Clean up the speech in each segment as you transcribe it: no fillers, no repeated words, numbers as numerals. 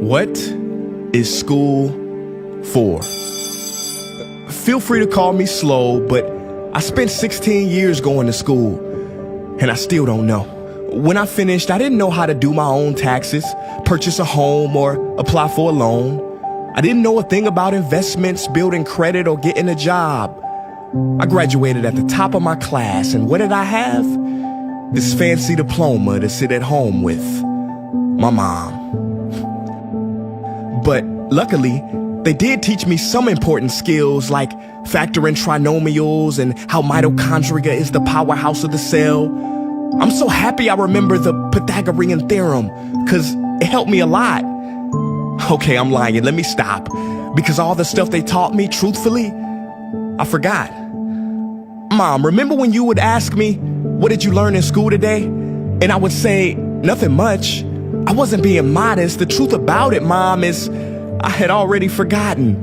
What is school for? Feel free to call me slow, but I spent 16 years going to school, and I still don't know. When I finished, I didn't know how to do my own taxes, purchase a home, or apply for a loan. I didn't know a thing about investments, building credit, or getting a job. I graduated at the top of my class, and what did I have? This fancy diploma to sit at home with my mom. But luckily, they did teach me some important skills like factoring trinomials and how mitochondria is the powerhouse of the cell. I'm so happy I remember the Pythagorean theorem, because it helped me a lot. Okay, I'm lying. Let me stop. Because all the stuff they taught me, truthfully, I forgot. Mom, remember when you would ask me, what did you learn in school today? And I would say, nothing much. I wasn't being modest. The truth about it, Mom, is I had already forgotten.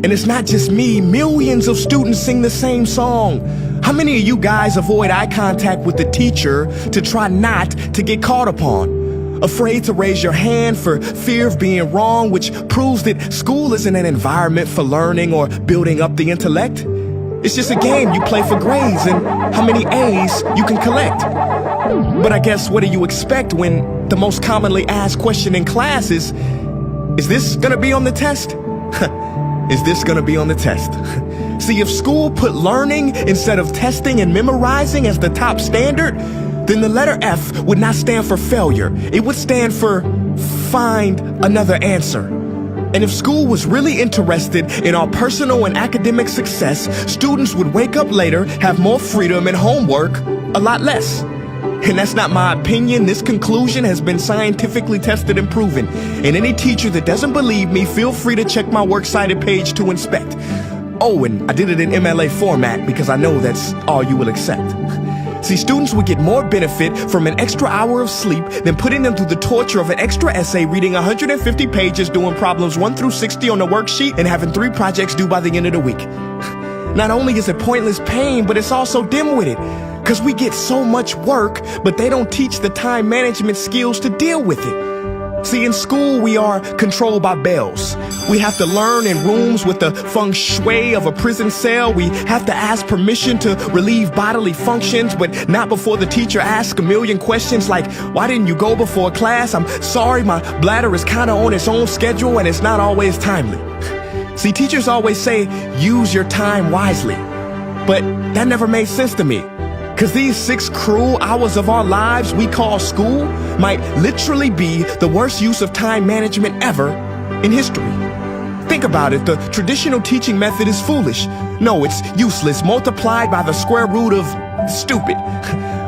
And it's not just me. Millions of students sing the same song. How many of you guys avoid eye contact with the teacher to try not to get caught upon? Afraid to raise your hand for fear of being wrong, which proves that school isn't an environment for learning or building up the intellect. It's just a game you play for grades and how many A's you can collect. But I guess what do you expect when the most commonly asked question in class is this gonna be on the test? Is this gonna be on the test? See, if school put learning instead of testing and memorizing as the top standard, then the letter F would not stand for failure. It would stand for find another answer. And if school was really interested in our personal and academic success, students would wake up later, have more freedom, and homework a lot less. And that's not my opinion. This conclusion has been scientifically tested and proven. And any teacher that doesn't believe me, feel free to check my works cited page to inspect. Oh, and I did it in MLA format because I know that's all you will accept. See, students would get more benefit from an extra hour of sleep than putting them through the torture of an extra essay, reading 150 pages, doing problems 1 through 60 on the worksheet, and having 3 projects due by the end of the week. Not only is it pointless pain, but it's also dim-witted, because we get so much work, but they don't teach the time management skills to deal with it. See, in school, we are controlled by bells. We have to learn in rooms with the feng shui of a prison cell. We have to ask permission to relieve bodily functions, but not before the teacher asks a million questions like, why didn't you go before class? I'm sorry, my bladder is kind of on its own schedule and it's not always timely. See, teachers always say, use your time wisely. But that never made sense to me. Because these 6 cruel hours of our lives we call school might literally be the worst use of time management ever in history. Think about it. The traditional teaching method is foolish. No, it's useless, multiplied by the square root of stupid.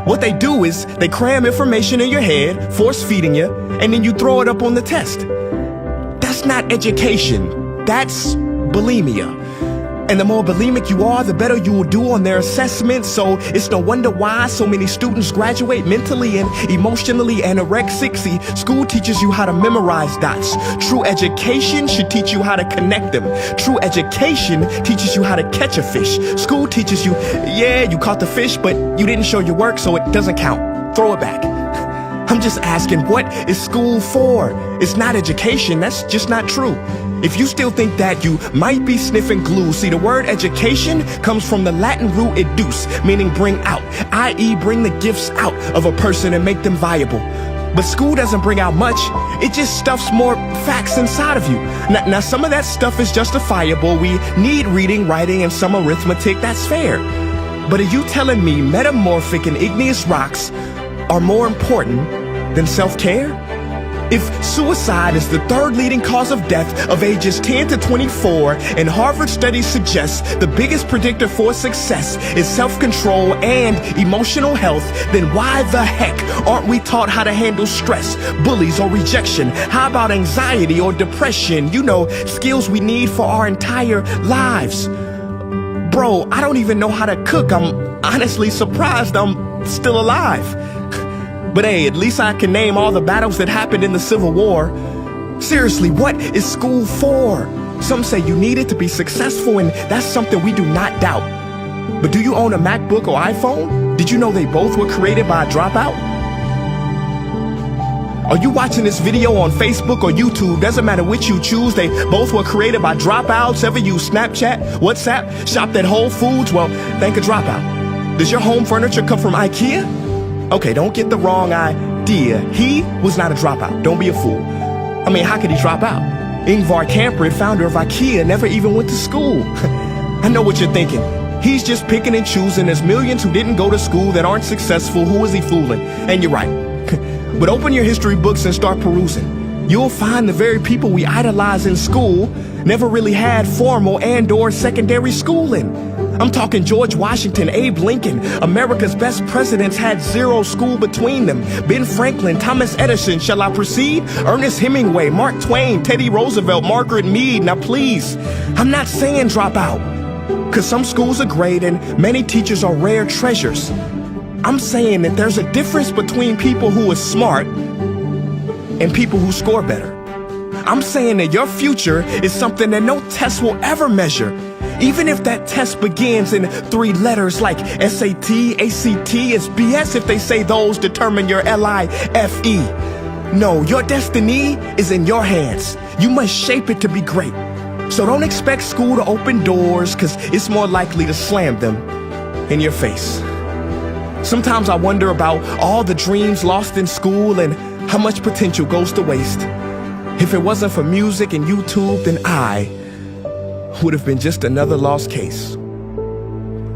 What they do is they cram information in your head, force feeding you, and then you throw it up on the test. That's not education. That's bulimia. And the more bulimic you are, the better you will do on their assessments. So it's no wonder why so many students graduate mentally and emotionally anorexic. See, school teaches you how to memorize dots. True education should teach you how to connect them. True education teaches you how to catch a fish. School teaches you, yeah, you caught the fish, but you didn't show your work, so it doesn't count. Throw it back. I'm just asking, what is school for? It's not education. That's just not true. If you still think that, you might be sniffing glue. See, the word education comes from the Latin root educe, meaning bring out, i.e. bring the gifts out of a person and make them viable. But school doesn't bring out much. It just stuffs more facts inside of you. Now some of that stuff is justifiable. We need reading, writing, and some arithmetic. That's fair. But are you telling me metamorphic and igneous rocks are more important than self-care? If suicide is the 3rd leading cause of death of ages 10 to 24, and Harvard studies suggest the biggest predictor for success is self-control and emotional health, then why the heck aren't we taught how to handle stress, bullies, or rejection? How about anxiety or depression? You know, skills we need for our entire lives. Bro, I don't even know how to cook. I'm honestly surprised I'm still alive. But hey, at least I can name all the battles that happened in the Civil War. Seriously, what is school for? Some say you need it to be successful, and that's something we do not doubt. But do you own a MacBook or iPhone? Did you know they both were created by a dropout? Are you watching this video on Facebook or YouTube? Doesn't matter which you choose. They both were created by dropouts. Ever use Snapchat, WhatsApp, shopped at Whole Foods? Well, thank a dropout. Does your home furniture come from IKEA? Okay, don't get the wrong idea. He was not a dropout. Don't be a fool. I mean, how could he drop out? Ingvar Kamprad, founder of IKEA, never even went to school. I know what you're thinking. He's just picking and choosing. There's millions who didn't go to school that aren't successful. Who is he fooling? And you're right. But open your history books and start perusing. You'll find the very people we idolize in school never really had formal and/or secondary schooling. I'm talking George Washington, Abe Lincoln. America's best presidents had zero school between them. Ben Franklin, Thomas Edison, shall I proceed? Ernest Hemingway, Mark Twain, Teddy Roosevelt, Margaret Mead. Now please, I'm not saying drop out, because some schools are great and many teachers are rare treasures. I'm saying that there's a difference between people who are smart and people who score better. I'm saying that your future is something that no test will ever measure. Even if that test begins in 3 letters like SAT, ACT, it's BS if they say those determine your LIFE. No, your destiny is in your hands. You must shape it to be great. So don't expect school to open doors, because it's more likely to slam them in your face. Sometimes I wonder about all the dreams lost in school and how much potential goes to waste. If it wasn't for music and YouTube, then I would have been just another lost case.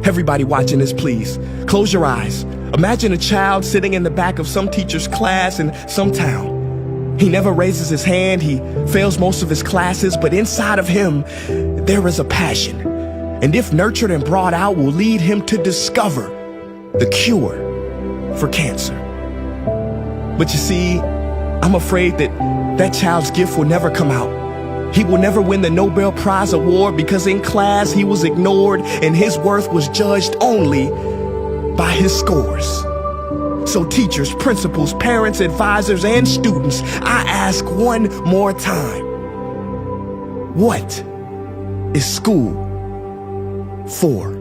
Everybody watching this, please, close your eyes. Imagine a child sitting in the back of some teacher's class in some town. He never raises his hand, he fails most of his classes, but inside of him, there is a passion. And if nurtured and brought out, will lead him to discover the cure for cancer. But you see, I'm afraid that that child's gift will never come out. He will never win the Nobel Prize award because in class he was ignored and his worth was judged only by his scores. So teachers, principals, parents, advisors, and students, I ask one more time, what is school for?